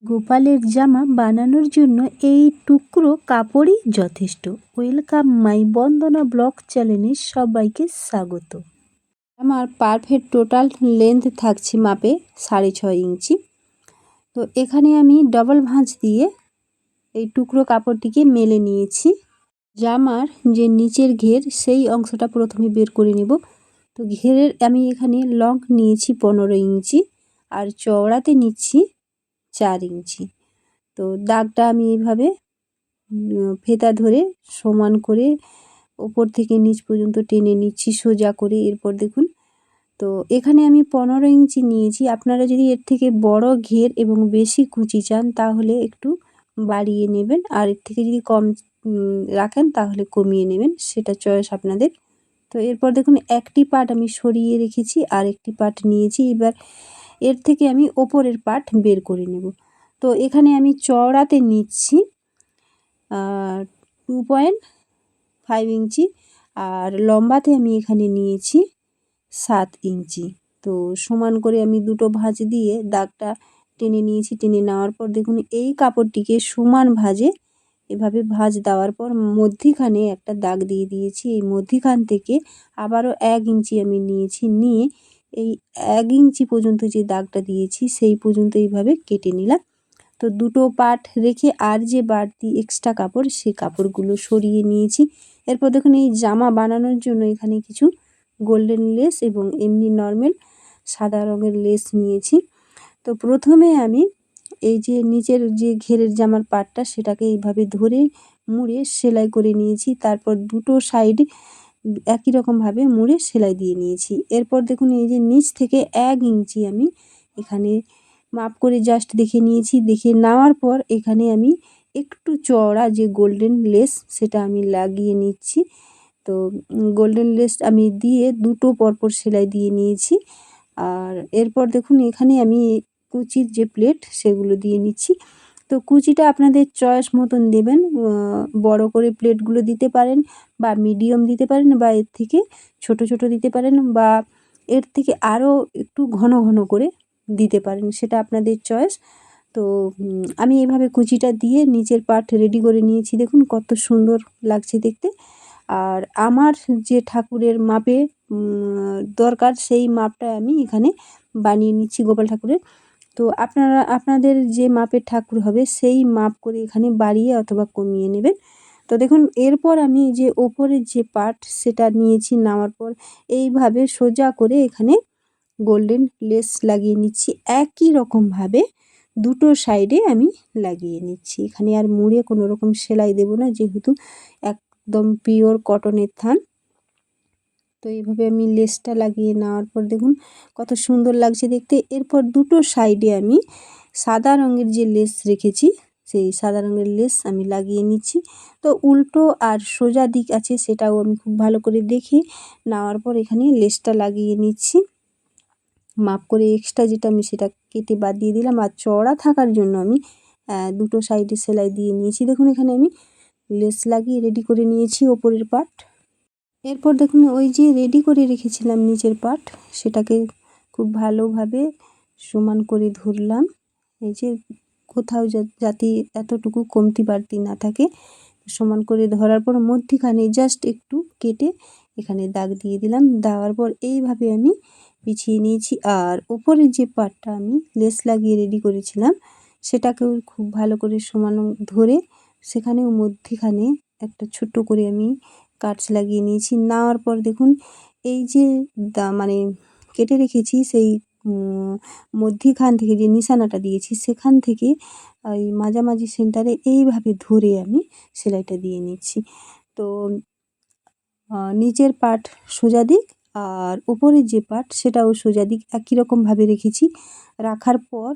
গোপালের জামা বানানোর জন্য এই টুকরো কাপড়ই যথেষ্ট। ওয়েলকাম মাই বন্দনা ব্লগ চ্যানেলে সবাইকে স্বাগত। আমার পারফেক্ট টোটাল লেন্থ থাকছে মাপে 6.5 ইঞ্চি। তো এখানে আমি ডবল ভাঁজ দিয়ে এই টুকরো কাপড়টিকে মেলে নিয়েছি। জামার যে নিচের ঘের সেই অংশটা প্রথমে বের করে নেব। তো ঘেরের আমি এখানে লং নিয়েছি 15 ইঞ্চি আর চওড়াতে নিচ্ছি 4 ইঞ্চি। তো দাগটা আমি এইভাবে ফেতা ধরে সমান করে ওপর থেকে নিচ পর্যন্ত টেনে নিচ্ছি সোজা করে। এরপর দেখুন, তো এখানে আমি 15 ইঞ্চি নিয়েছি। আপনারা যদি এর থেকে বড় ঘের এবং বেশি কুচি চান তাহলে একটু বাড়িয়ে নেবেন, আর এর থেকে যদি কম রাখেন তাহলে কমিয়ে নেবেন, সেটা চয়েস আপনাদের। তো এরপর দেখুন, একটি পার্ট আমি সরিয়ে রেখেছি আর একটি পার্ট নিয়েছি। এবার এর থেকে আমি ওপরের পার্ট বের করে নেব। তো এখানে আমি চওড়াতে নিচ্ছি 2.5 ইঞ্চি আর লম্বাতে আমি এখানে নিয়েছি 7 ইঞ্চি। তো সমান করে আমি দুটো ভাঁজ দিয়ে দাগটা টেনে নিয়েছি। টেনে নেওয়ার পর দেখুন, এই কাপড়টিকে সমান ভাঁজে এভাবে ভাঁজ দেওয়ার পর মধ্যিখানে একটা দাগ দিয়ে দিয়েছি। এই মধ্যিখান থেকে আবারও 1 ইঞ্চি আমি নিয়েছি, নিয়ে এই 1 ইঞ্চি পর্যন্ত যে দাগটা দিয়েছি সেই পর্যন্ত এইভাবে কেটে নিলাম। তো দুটো পার্ট রেখে আর যে বাড়তি এক্সট্রা কাপড় সেই কাপড়গুলো সরিয়ে নিয়েছি। এরপর দেখুন, এই জামা বানানোর জন্য এখানে কিছু গোল্ডেন লেস এবং এমনি নর্মাল সাদা রঙের লেস নিয়েছি। তো প্রথমে আমি এই যে নিচের যে ঘেরের জামার পার্টটা সেটাকে এইভাবে ধরে মুড়ে সেলাই করে নিয়েছি। তারপর দুটো সাইড একই রকমভাবে মুড়ে সেলাই দিয়ে নিয়েছি। এরপর দেখুন, এই যে নিচ থেকে 1 ইঞ্চি আমি এখানে মাপ করে জাস্ট দেখে নিয়েছি। দেখে নেওয়ার পর এখানে আমি একটু চওড়া যে গোল্ডেন লেস সেটা আমি লাগিয়ে নিচ্ছি। তো গোল্ডেন লেস আমি দিয়ে দুটো পরপর সেলাই দিয়ে নিয়েছি। আর এরপর দেখুন, এখানে আমি কুচির যে প্লেট সেগুলো দিয়ে নিচ্ছি। তো কুচিটা আপনাদের চয়েস মতন দেবেন। বড় করে প্লেটগুলো দিতে পারেন বা মিডিয়াম দিতে পারেন বা এর থেকে ছোট ছোট দিতে পারেন বা এর থেকে আরও একটু ঘন ঘন করে দিতে পারেন, সেটা আপনাদের চয়েস। তো আমি এভাবে কুচিটা দিয়ে নিচের পার্ট রেডি করে নিয়েছি। দেখুন কত সুন্দর লাগছে দেখতে। আর আমার যে ঠাকুরের মাপে দরকার সেই মাপটা আমি এখানে বানিয়ে নিচ্ছি গোপাল ঠাকুরের। তো আপনাদের যে মাপের ঠাকুর হবে সেই মাপ করে এখানে বাড়িয়ে অথবা কমিয়ে নেবেন। তো দেখুন, এরপর আমি যে ওপরের যে পার্ট সেটা নিয়েছি, নেওয়ার পর এইভাবে সোজা করে এখানে গোল্ডেন লেস লাগিয়ে নিচ্ছি। একই রকমভাবে দুটো সাইডে আমি লাগিয়ে নিচ্ছি। এখানে আর মুড়ে কোনো রকম সেলাই দেব না, যেহেতু একদম পিওর কটনের থান। তো এইভাবে আমি লেসটা লাগিয়ে নেওয়ার পর দেখুন কত সুন্দর লাগছে দেখতে। এরপর দুটো সাইডে আমি সাদা রঙের যে লেস রেখেছি সেই সাদা রঙের লেস আমি লাগিয়ে নিচ্ছি। তো উল্টো আর সোজা দিক আছে সেটাও আমি খুব ভালো করে দেখে নেওয়ার পর এখানে লেসটা লাগিয়ে নিচ্ছি। মাপ করে এক্সট্রা যেটা আমি সেটা কেটে বাদ দিয়ে দিলাম। আর চওড়া থাকার জন্য আমি দুটো সাইডে সেলাই দিয়ে নিয়েছি। দেখুন, এখানে আমি লেস লাগিয়ে রেডি করে নিয়েছি ওপরের পার্ট। এরপর দেখুন, ওই যে রেডি করে রেখেছিলাম নিচের পার্ট সেটাকে খুব ভালোভাবে সমান করে ধরলাম। এই যে কোথাও যাতে এতটুকু কমতি বাড়তি না থাকে, সমান করে ধরার পর মধ্যিখানে জাস্ট একটু কেটে এখানে দাগ দিয়ে দিলাম। দেওয়ার পর এইভাবে আমি বিছিয়ে নিয়েছি। আর ওপরের যে পার্টটা আমি লেস লাগিয়ে রেডি করেছিলাম সেটাকেও খুব ভালো করে সমান ধরে সেখানেও মধ্যিখানে একটা ছোট্ট করে আমি কাট লাগিয়ে নিয়েছি। নেওয়ার পর দেখুন, এই যে মানে কেটে রেখেছি সেই মধ্যিখান থেকে যে নিশানাটা দিয়েছি সেখান থেকে ওই মাঝামাঝি সেন্টারে এইভাবে ধরে আমি সেলাইটা দিয়ে নিচ্ছি। তো নিচের পার্ট সোজা দিক আর উপরের যে পার্ট সেটাও সোজা দিক একই রকমভাবে রেখেছি। রাখার পর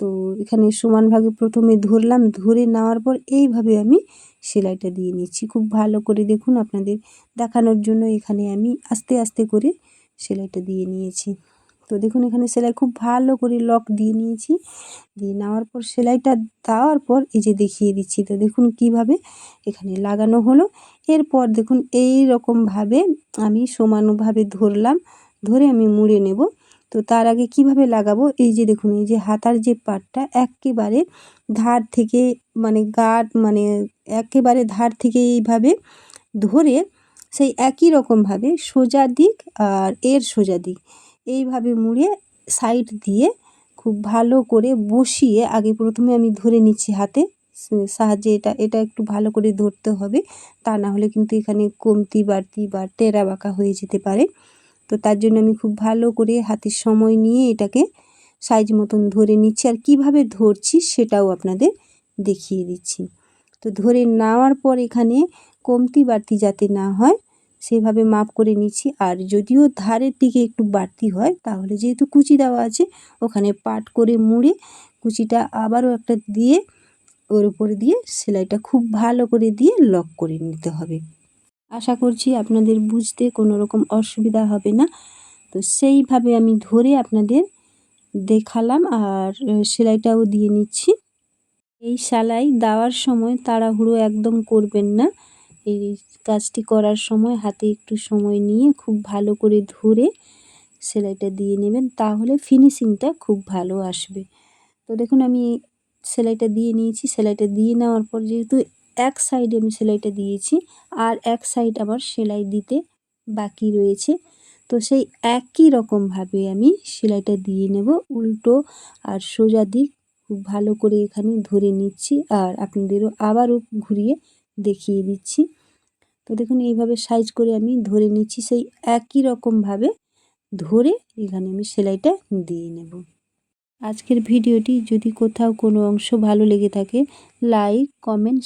তো এখানে সমান ভাগে প্রথমে ধরলাম, ধরে নেওয়ার পর এইভাবে আমি সেলাইটা দিয়ে নিচ্ছি। খুব ভালো করে দেখুন, আপনাদের দেখানোর জন্য এখানে আমি আস্তে আস্তে করে সেলাইটা দিয়ে নিয়েছি। তো দেখুন, এখানে সেলাই খুব ভালো করে লক দিয়ে নিয়েছি। দিয়ে নেওয়ার পর সেলাইটা দেওয়ার পর এই যে দেখিয়ে দিচ্ছি। তো দেখুন কিভাবে এখানে লাগানো হলো। এরপর দেখুন এই রকমভাবে আমি সমানভাবে ধরলাম, ধরে আমি মুড়ে নেব। তো তার আগে কিভাবে লাগাবো, এই যে দেখুন এই যে হাতার যে পাটটা একেবারে ধার থেকে মানে একেবারে ধার থেকে এইভাবে ধরে সেই একই রকমভাবে সোজা দিক আর এর সোজা দিক এইভাবে মুড়ে সাইড দিয়ে খুব ভালো করে বসিয়ে আগে প্রথমে আমি ধরে নিচ্ছি হাতে সাহায্যে। এটা একটু ভালো করে ধরতে হবে, তা না হলে কিন্তু এখানে কমতি বাড়তি বা টেরা বাঁকা হয়ে যেতে পারে। তো তার জন্য আমি খুব ভালো করে হাতের সময় নিয়ে এটাকে সাইজ মতন ধরে নিচ্ছি, আর কিভাবে ধরছি সেটাও আপনাদের দেখিয়ে দিচ্ছি। তো ধরে নেওয়ার পর এখানে কমতি বাড়তি যাতে না হয় সেভাবে মাপ করে নিচ্ছি। আর যদিও ধারের দিকে একটু বাড়তি হয় তাহলে যেহেতু কুচি দেওয়া আছে ওখানে পাট করে মুড়ে কুচিটা আবারও একটা দিয়ে ওর উপরে দিয়ে সেলাইটা খুব ভালো করে দিয়ে লক করে নিতে হবে। আশা করছি আপনাদের বুঝতে কোনো রকম অসুবিধা হবে না। তো সেইভাবে আমি ধরে আপনাদের দেখালাম আর সেলাইটাও দিয়ে নিচ্ছি। এই সেলাই দেওয়ার সময় তাড়াহুড়ো একদম করবেন না। এই কাজটি করার সময় হাতে একটু সময় নিয়ে খুব ভালো করে ধরে সেলাইটা দিয়ে নেবেন, তাহলে ফিনিশিংটা খুব ভালো আসবে। তো দেখুন আমি সেলাইটা দিয়ে নিয়েছি। সেলাইটা দিয়ে নেওয়ার পর যেহেতু এক সাইডে আমি সেলাইটা দিয়েছি আর এক সাইড আবার সেলাই দিতে বাকি রয়েছে, তো সেই একই রকমভাবে আমি সেলাইটা দিয়ে নেব উল্টো আর সোজা দিক খুব ভালো করে এখানে ধরে নিচ্ছি আর আপনাদেরও আবারও ঘুরিয়ে দেখিয়ে দিচ্ছি। তো দেখুন এইভাবে সাইজ করে আমি ধরে নিচ্ছি, সেই একই রকমভাবে ধরে এখানে আমি সেলাইটা দিয়ে নেব। আজকের ভিডিওটি যদি কোথাও কোনো অংশ ভালো লেগে থাকে লাইক কমেন্ট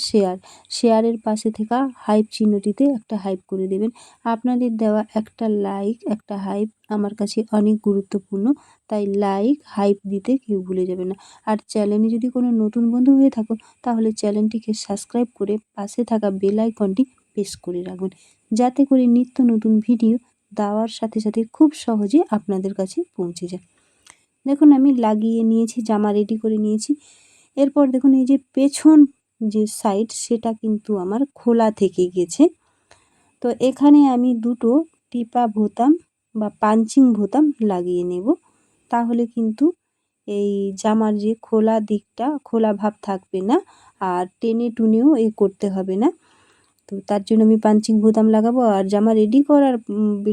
শেয়ারের পাশে থাকা হাইপ চিহ্নটিতে একটা হাইপ করে দেবেন। আপনাদের দেওয়া একটা লাইক একটা হাইপ আমার কাছে অনেক গুরুত্বপূর্ণ, তাই লাইক হাইপ দিতে কেউ ভুলে যাবে না। আর চ্যানেলে যদি কোনো নতুন বন্ধু হয়ে থাকো তাহলে চ্যানেলটিকে সাবস্ক্রাইব করে পাশে থাকা বেল আইকনটি প্রেস করে রাখবেন, যাতে করে নিত্য নতুন ভিডিও দেওয়ার সাথে সাথে খুব সহজে আপনাদের কাছে পৌঁছে যায়। দেখুন আমি লাগিয়ে নিয়েছি, জামা রেডি করে নিয়েছি। এরপর দেখুন এই যে পেছন যে সাইড সেটা কিন্তু আমার খোলা থেকে গেছে। তো এখানে আমি দুটো টিপা বোতাম বা পাঞ্চিং বোতাম লাগিয়ে নেব, তাহলে কিন্তু এই জামার যে খোলা দিকটা খোলা ভাব থাকবে না আর টেনে টুনেও করতে হবে না। তো তার জন্য আমি পাঞ্চিং বোতাম লাগাবো। আর জামা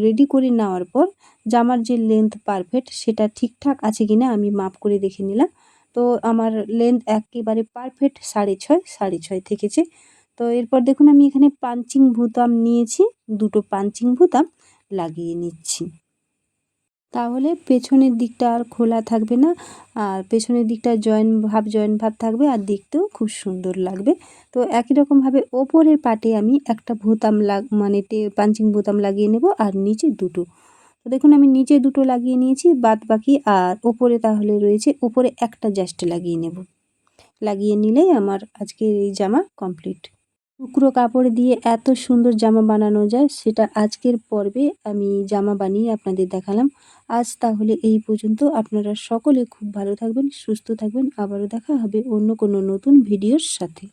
রেডি করে নেওয়ার পর জামার যে লেন্থ পারফেক্ট সেটা ঠিকঠাক আছে কিনা আমি মাপ করে দেখে নিলাম। তো আমার লেন্থ একেবারে পারফেক্ট 6.5 থেকেছে। তো এরপর দেখুন আমি এখানে পাঞ্চিং বোতাম নিয়েছি, দুটো পাঞ্চিং বোতাম লাগিয়ে নিচ্ছি, তাহলে পেছনের দিকটা আর খোলা থাকবে না আর পেছনের দিকটা জয়েন্ট ভাব থাকবে আর দেখতেও খুব সুন্দর লাগবে। তো একই রকমভাবে ওপরের পাটে আমি একটা বোতাম পাঞ্চিং বোতাম লাগিয়ে নেব আর নিচে দুটো। তো দেখুন আমি নিচে দুটো লাগিয়ে নিয়েছি, বাদ বাকি আর ওপরে তাহলে রয়েছে, ওপরে একটা জাস্ট লাগিয়ে নেব। লাগিয়ে নিলেই আমার আজকের এই জামা কমপ্লিট। টুকরো কাপড় দিয়ে এত সুন্দর জামা বানানো যায় সেটা আজকের পর্বে আমি জামা বানিয়ে আপনাদের দেখালাম। আজ তাহলে এই পর্যন্ত। আপনারা সকলে খুব ভালো থাকবেন, সুস্থ থাকবেন। আবারও দেখা হবে অন্য কোনো নতুন ভিডিওর সাথে।